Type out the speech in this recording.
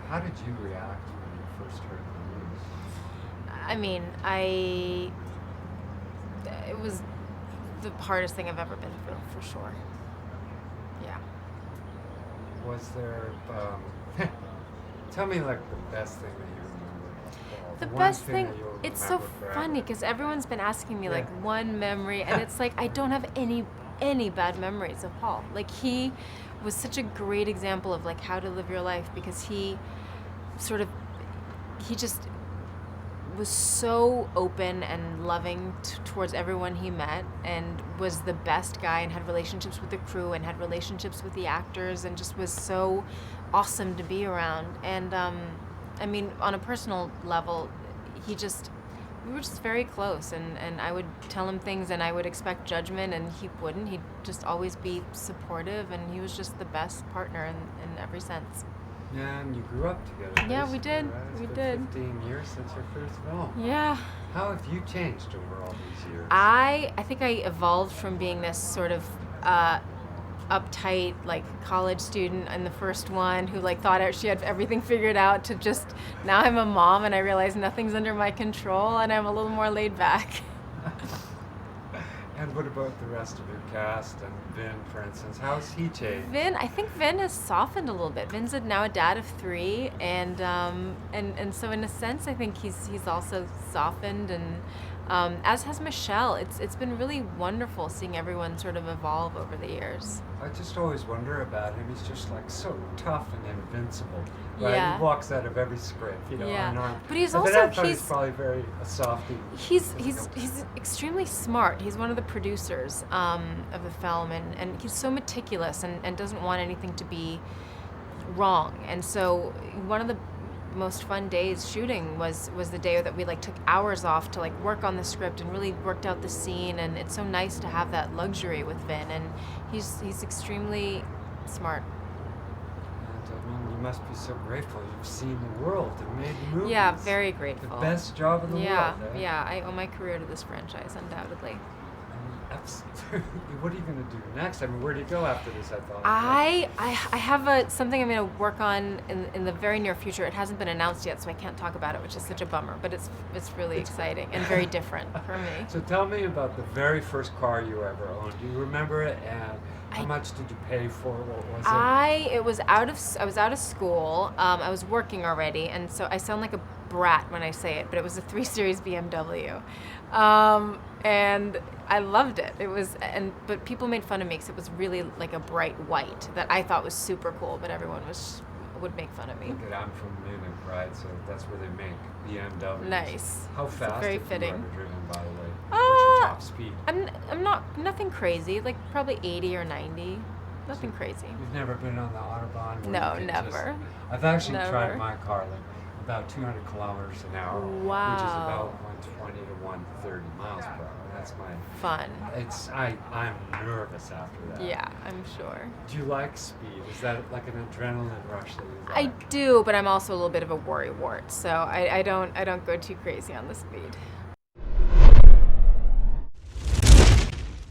How did you react when you first heard the news? I mean, it was the hardest thing I've ever been through, for sure. Yeah. Was there, tell me like the best thing that you remember about Broll. The One best thing thing, that you'll it's so remember forever. funny because everyone's been asking me Yeah. like one memory, and it's like I don't have any bad memories of Paul. Like he was such a great example of like how to live your life because sort of he just was so open and loving towards everyone he met, and was the best guy, and had relationships with the crew and had relationships with the actors, and just was so awesome to be around. And I mean, on a personal level, we were just very close, and I would tell him things and I would expect judgment, and he wouldn't. He'd just always be supportive, and he was just the best partner in every sense. Yeah, and you grew up together. Yeah, we basically, did. Right? It's We been did. 15 years since your first film. Yeah. How have you changed over all these years? I think I evolved from being this sort of uptight like college student in the first one who like thought she had everything figured out to just now I'm a mom and I realize nothing's under my control and I'm a little more laid back. And what about the rest of your cast and Vin, for instance? How's he changed? I think Vin has softened a little bit. Vin's now a dad of 3, and so in a sense, I think he's also softened, and as has Michelle. It's been really wonderful seeing everyone sort of evolve over the years. I just always wonder about him. He's just like so tough and invincible, right? Yeah. He walks out of every script, Yeah. unarmed. But he's then also- I thought he's- he's probably very a softie. He's extremely smart. He's one of the producers of the film, and he's so meticulous and doesn't want anything to be wrong. And so one of the most fun days shooting was the day that we like took hours off to like work on the script and really worked out the scene. And it's so nice to have that luxury with Vin, and he's extremely smart. And I mean, you must be so grateful. You've seen the world and made movies. Yeah, very The grateful. best job in the Yeah, world. Eh? yeah. I owe my career to this franchise, undoubtedly. Absolutely. What are you going to do next? I mean, where do you go after this? I thought. I have something I'm going to work on in the very near future. It hasn't been announced yet, so I can't talk about it, which is such a bummer. But it's really exciting and very different for me. So tell me about the very first car you ever owned. Do you remember it? And how much did you pay for it? What was it? I was out of school. I was working already, and so I sound like a brat when I say it, but it was a 3 Series BMW. And I loved it. But people made fun of me because it was really like a bright white that I thought was super cool, but everyone would make fun of me. Look at, I'm from Munich, right? So that's where they make BMWs. Nice. How It's fast very have fitting. you ever driven, by the way? What's your top speed? I'm not nothing crazy, like probably 80 or 90. Nothing crazy. You've never been on the Autobahn? where No, you can never. I've actually Never. tried my car like about 200 kilometers an hour, which is Wow. about 120 to 130 miles per hour. That's my. Fun. I'm nervous after that. Yeah, I'm sure. Do you like speed? Is that like an adrenaline rush that you I like? do, but I'm also a little bit of a worrywart, so I don't go too crazy on the speed.